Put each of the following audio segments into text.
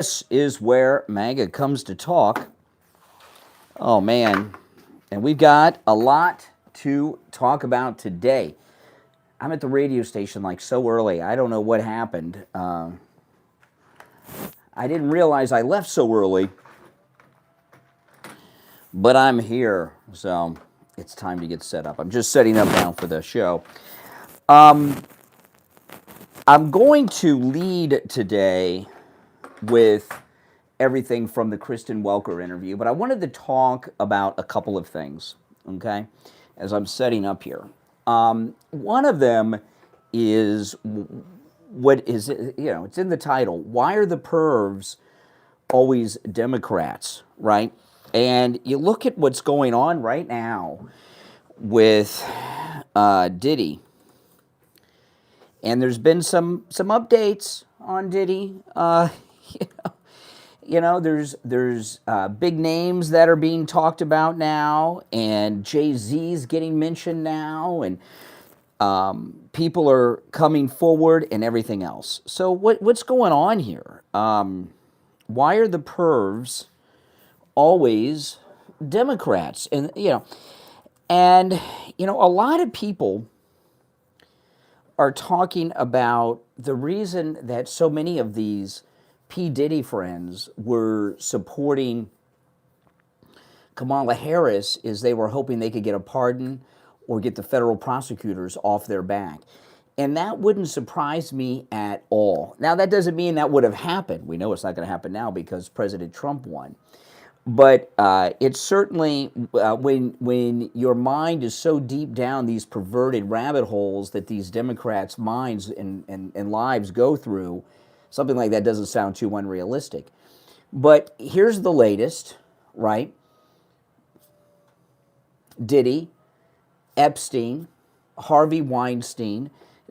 This is where MAGA comes to talk. Oh, man. And we've got a lot to talk about today. I'm at the radio station like so early. I don't know what happened. I didn't realize I left so early. But I'm here, so it's time to get set up. I'm just setting up now for the show. I'm going to lead today with everything from the Kristen Welker interview, but I wanted to talk about a couple of things, okay, as I'm setting up here. One of them is what is, it's in the title. Why are the pervs always Democrats, right? And you look at what's going on right now with Diddy, and there's been some updates on Diddy. There's big names that are being talked about now, and Jay-Z's getting mentioned now, and people are coming forward and everything else. So what's going on here? Why are the pervs always Democrats? And a lot of people are talking about the reason that so many of these P. Diddy friends were supporting Kamala Harris is they were hoping they could get a pardon or get the federal prosecutors off their back. And that wouldn't surprise me at all. Now, that doesn't mean that would have happened. We know it's not going to happen now because President Trump won. But it's certainly when your mind is so deep down these perverted rabbit holes that these Democrats' minds and lives go through, something like that doesn't sound too unrealistic. But here's the latest, right? Diddy, Epstein, Harvey Weinstein,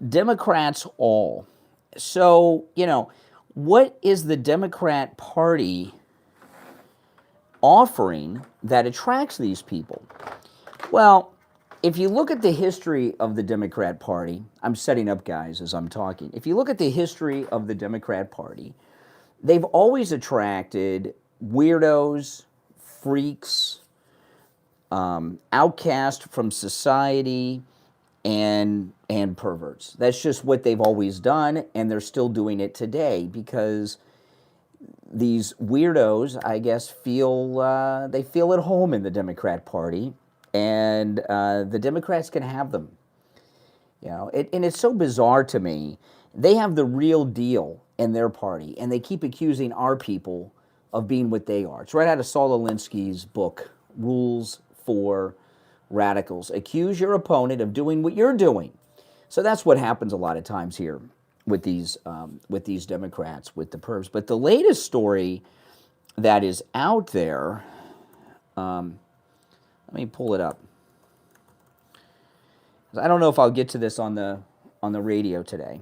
Democrats all. So, what is the Democrat Party offering that attracts these people? Well, if you look at the history of the Democrat Party, I'm setting up, guys, as I'm talking. If you look at the history of the Democrat Party, they've always attracted weirdos, freaks, outcast from society, and perverts. That's just what they've always done, and they're still doing it today because these weirdos, I guess, feel at home in the Democrat Party, and the Democrats can have them. And it's so bizarre to me. They have the real deal in their party, and they keep accusing our people of being what they are. It's right out of Saul Alinsky's book, Rules for Radicals. Accuse your opponent of doing what you're doing. So that's what happens a lot of times here with these Democrats, with the pervs. But the latest story that is out there, let me pull it up. I don't know if I'll get to this on the radio today.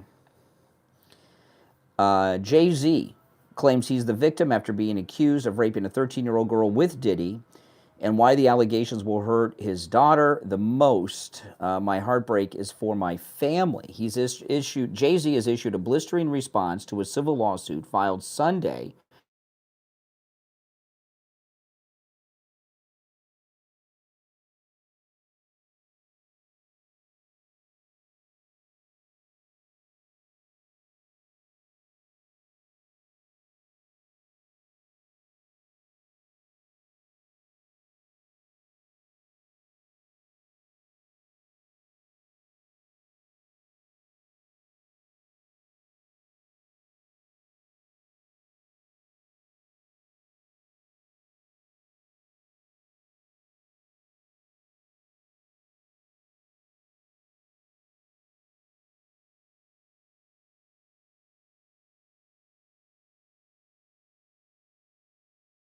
Jay-Z claims he's the victim after being accused of raping a 13-year-old girl with Diddy, and why the allegations will hurt his daughter the most. My heartbreak is for my family. Jay-Z has issued a blistering response to a civil lawsuit filed Sunday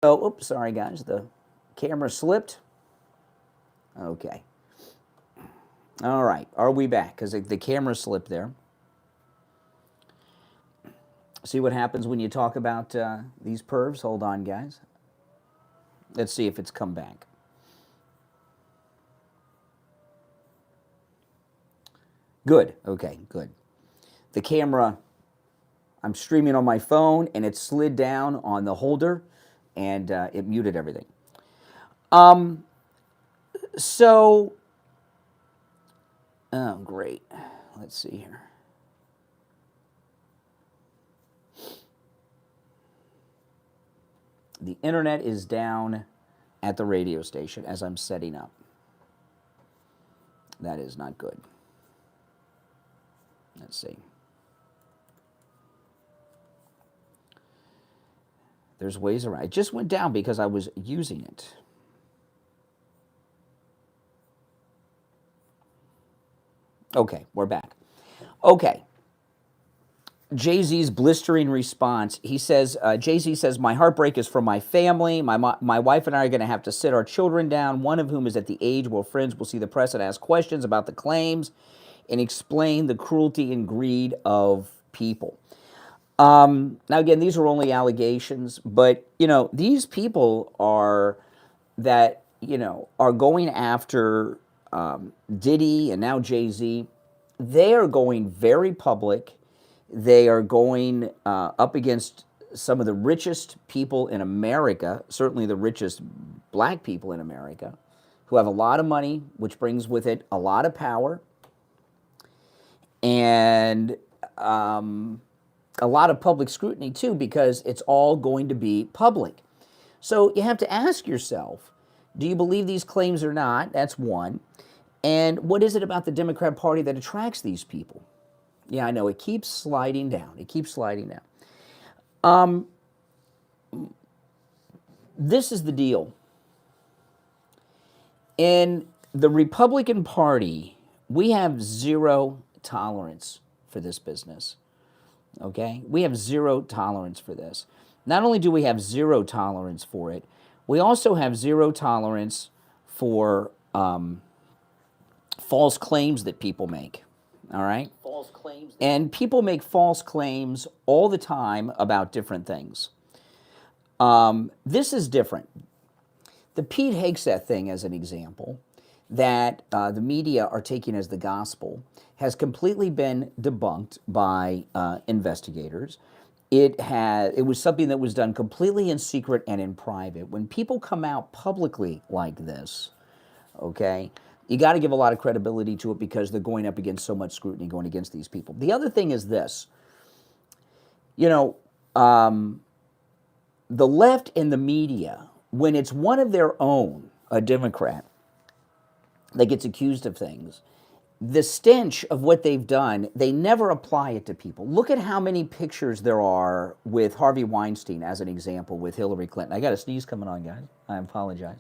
Oh, oops, sorry guys, the camera slipped. Okay. All right, are we back? Because the camera slipped there. See what happens when you talk about these pervs? Hold on, guys. Let's see if it's come back. Good, okay, good. The camera I'm streaming on my phone, and it slid down on the holder, and it muted everything. So, oh, great. Let's see here. The internet is down at the radio station as I'm setting up. That is not good. Let's see. There's ways around. It just went down because I was using it. Okay, we're back. Okay. Jay-Z's blistering response. He says, Jay-Z says, my heartbreak is for my family. My wife and I are going to have to sit our children down, one of whom is at the age where friends will see the press and ask questions about the claims and explain the cruelty and greed of people. Now, again, these are only allegations, but, these people are going after Diddy and now Jay-Z. They are going very public. They are going up against some of the richest people in America, certainly the richest black people in America, who have a lot of money, which brings with it a lot of power, and a lot of public scrutiny, too, because it's all going to be public. So you have to ask yourself, do you believe these claims or not? That's one. And what is it about the Democrat Party that attracts these people? Yeah, I know, it keeps sliding down. It keeps sliding down. This is the deal. In the Republican Party, we have zero tolerance for this business. Okay? We have zero tolerance for this. Not only do we have zero tolerance for it, we also have zero tolerance for false claims that people make. All right? False claims. And people make false claims all the time about different things. This is different. The Pete Hegseth thing, as an example, that the media are taking as the gospel, has completely been debunked by investigators. It was something that was done completely in secret and in private. When people come out publicly like this, okay, you got to give a lot of credibility to it because they're going up against so much scrutiny going against these people. The other thing is this. The left and the media, when it's one of their own, a Democrat, that gets accused of things, the stench of what they've done, they never apply it to people. Look at how many pictures there are with Harvey Weinstein, as an example, with Hillary Clinton. I got a sneeze coming on, guys. I apologize.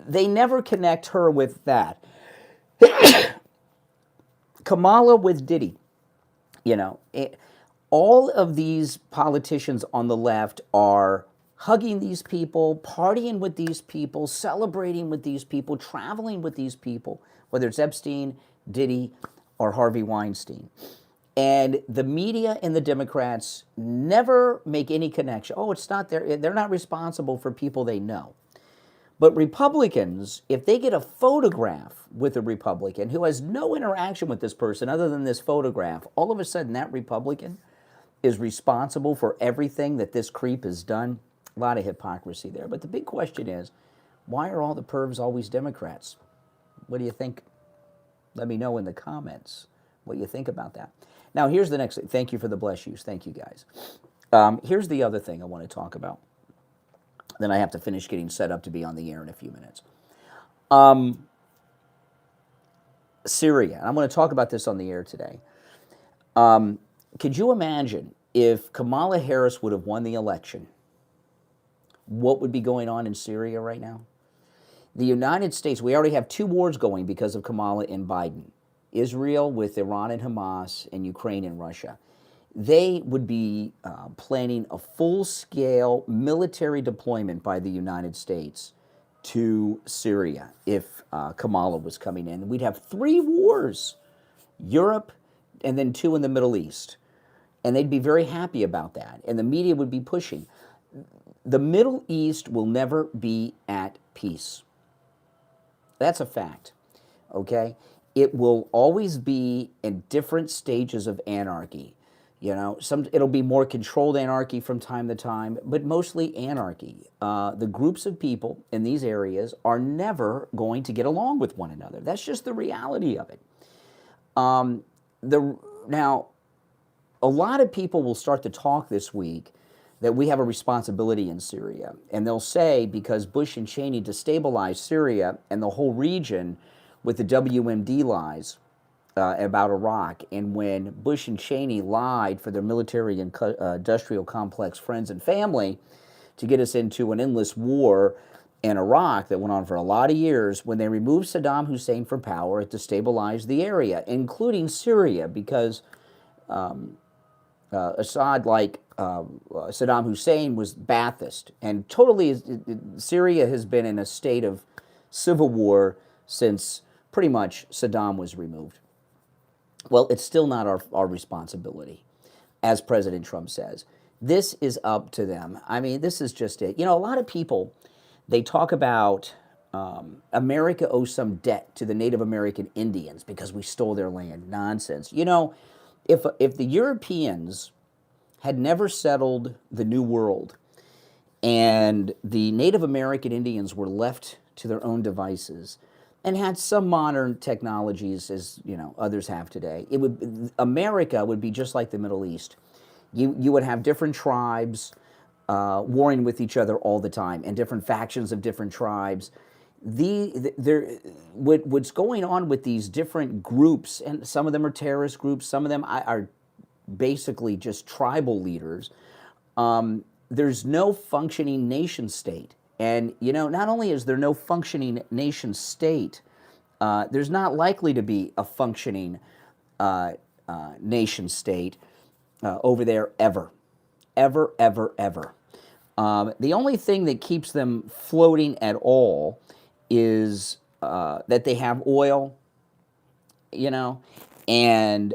They never connect her with that. Kamala with Diddy. All of these politicians on the left are hugging these people, partying with these people, celebrating with these people, traveling with these people, whether it's Epstein, Diddy, or Harvey Weinstein. And the media and the Democrats never make any connection. Oh, it's not they're not responsible for people they know. But Republicans, if they get a photograph with a Republican who has no interaction with this person other than this photograph, all of a sudden that Republican is responsible for everything that this creep has done. A lot of hypocrisy there. But the big question is, why are all the pervs always Democrats? What do you think? Let me know in the comments what you think about that. Now, here's the next thing. Thank you for the bless yous. Thank you, guys. Here's the other thing I want to talk about. Then I have to finish getting set up to be on the air in a few minutes. Syria. I'm going to talk about this on the air today. Could you imagine if Kamala Harris would have won the election? What would be going on in Syria right now? The United States, we already have 2 wars going because of Kamala and Biden. Israel with Iran and Hamas, and Ukraine and Russia. They would be planning a full-scale military deployment by the United States to Syria if Kamala was coming in. We'd have 3 wars, Europe and then 2 in the Middle East. And they'd be very happy about that. And the media would be pushing. The Middle East will never be at peace. That's a fact, okay? It will always be in different stages of anarchy. You know, it'll be more controlled anarchy from time to time, but mostly anarchy. The groups of people in these areas are never going to get along with one another. That's just the reality of it. Now, a lot of people will start to talk this week that we have a responsibility in Syria. And they'll say because Bush and Cheney destabilized Syria and the whole region with the WMD lies about Iraq, and when Bush and Cheney lied for their military and industrial complex friends and family to get us into an endless war in Iraq that went on for a lot of years, when they removed Saddam Hussein from power, it destabilized the area, including Syria, because Assad, like Saddam Hussein, was Ba'athist. And totally, Syria has been in a state of civil war since pretty much Saddam was removed. Well, it's still not our responsibility, as President Trump says. This is up to them. I mean, this is just it. You know, a lot of people, they talk about America owes some debt to the Native American Indians because we stole their land. Nonsense. You know, if the Europeans had never settled the New World and the Native American Indians were left to their own devices and had some modern technologies as, you know, others have today, America would be just like the Middle East. You would have different tribes warring with each other all the time, and different factions of different tribes. What's going on with these different groups, and some of them are terrorist groups, some of them are basically just tribal leaders. There's no functioning nation state. And, you know, not only is there no functioning nation state, there's not likely to be a functioning nation state over there ever. Ever, ever, ever. The only thing that keeps them floating at all is that they have oil, you know, and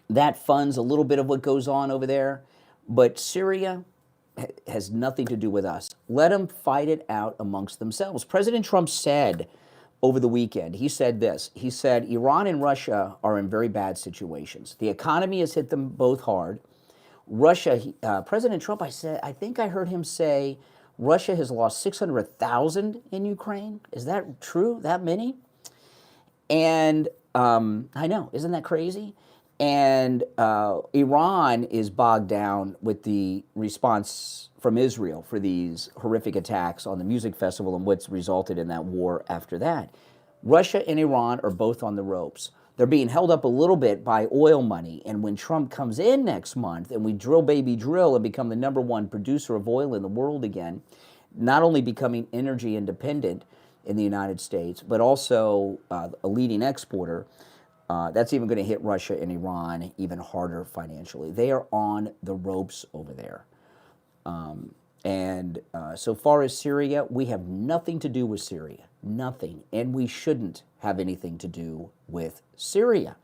that funds a little bit of what goes on over there. But Syria has nothing to do with us. Let them fight it out amongst themselves. President Trump said over the weekend, he said this, he said, Iran and Russia are in very bad situations. The economy has hit them both hard. Russia, President Trump, I think I heard him say, Russia has lost 600,000 in Ukraine. Is that true? That many? And I know, isn't that crazy? And Iran is bogged down with the response from Israel for these horrific attacks on the music festival and what's resulted in that war after that. Russia and Iran are both on the ropes. They're being held up a little bit by oil money. And when Trump comes in next month and we drill, baby, drill and become the #1 producer of oil in the world again, not only becoming energy independent in the United States, but also a leading exporter, that's even going to hit Russia and Iran even harder financially. They are on the ropes over there. So far as Syria, we have nothing to do with Syria. Nothing. And we shouldn't have anything to do with Syria.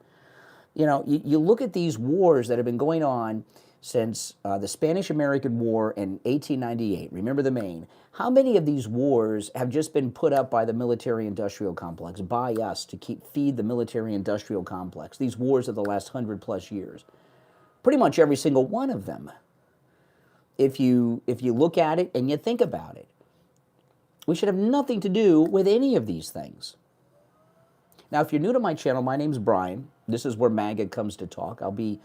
You know, you look at these wars that have been going on since the Spanish-American War in 1898. Remember the Maine. How many of these wars have just been put up by the military-industrial complex, by us, to feed the military-industrial complex? These wars of the last 100-plus years. Pretty much every single one of them. If you look at it and you think about it, we should have nothing to do with any of these things. Now, if you're new to my channel, my name's Brian. This is where MAGA comes to talk. I'll be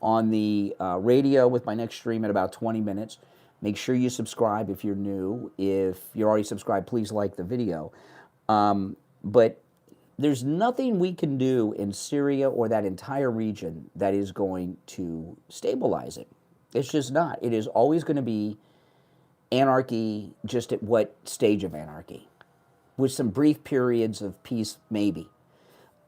on the radio with my next stream in about 20 minutes. Make sure you subscribe if you're new. If you're already subscribed, please like the video. But there's nothing we can do in Syria or that entire region that is going to stabilize it. It's just not. It is always going to be anarchy, just at what stage of anarchy? With some brief periods of peace, maybe.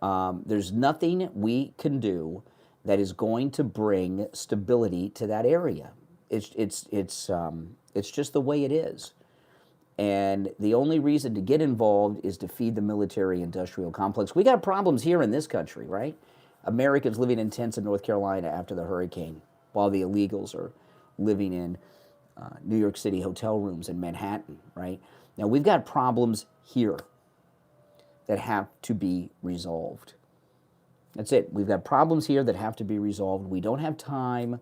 There's nothing we can do that is going to bring stability to that area. It's just the way it is. And the only reason to get involved is to feed the military-industrial complex. We got problems here in this country, right? Americans living in tents in North Carolina after the hurricane, while the illegals are living in New York City hotel rooms in Manhattan, right? Now, we've got problems here that have to be resolved. That's it. We've got problems here that have to be resolved. We don't have time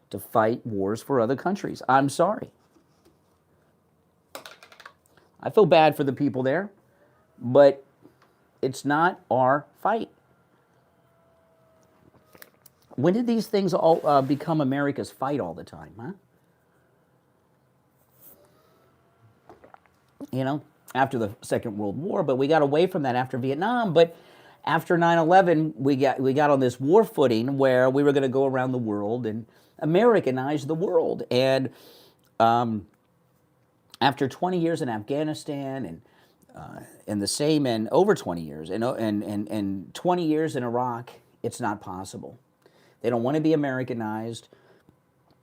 to fight wars for other countries. I'm sorry. I feel bad for the people there, but it's not our fight. When did these things all become America's fight all the time, huh? You know, after the Second World War, but we got away from that after Vietnam. But after 9/11, we got on this war footing where we were going to go around the world and Americanize the world. And after 20 years in Afghanistan and the same in over 20 years and 20 years in Iraq, it's not possible. They don't want to be Americanized.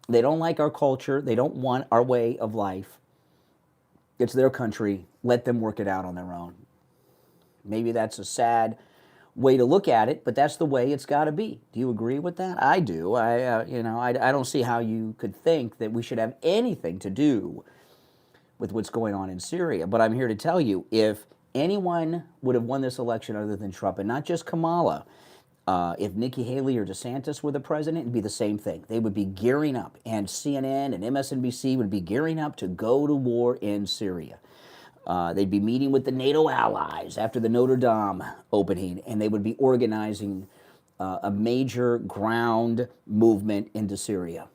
They don't like our culture. They don't want our way of life. It's their country. Let them work it out on their own. Maybe that's a sad way to look at it, but that's the way it's got to be. Do you agree with that? I do. I don't see how you could think that we should have anything to do with what's going on in Syria. But I'm here to tell you, if anyone would have won this election other than Trump, and not just Kamala, if Nikki Haley or DeSantis were the president, it'd be the same thing. They would be gearing up, and CNN and MSNBC would be gearing up to go to war in Syria. They'd be meeting with the NATO allies after the Notre Dame opening, and they would be organizing a major ground movement into Syria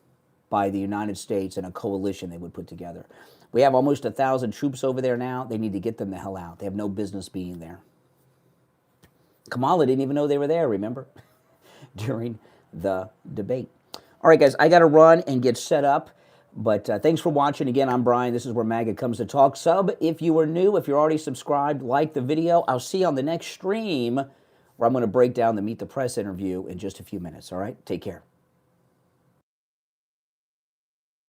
by the United States and a coalition they would put together. We have almost 1,000 troops over there now. They need to get them the hell out. They have no business being there. Kamala didn't even know they were there, remember? During the debate. All right, guys, I got to run and get set up. But thanks for watching. Again, I'm Brian. This is where MAGA comes to talk. Sub if you are new. If you're already subscribed, like the video. I'll see you on the next stream where I'm going to break down the Meet the Press interview in just a few minutes. All right? Take care.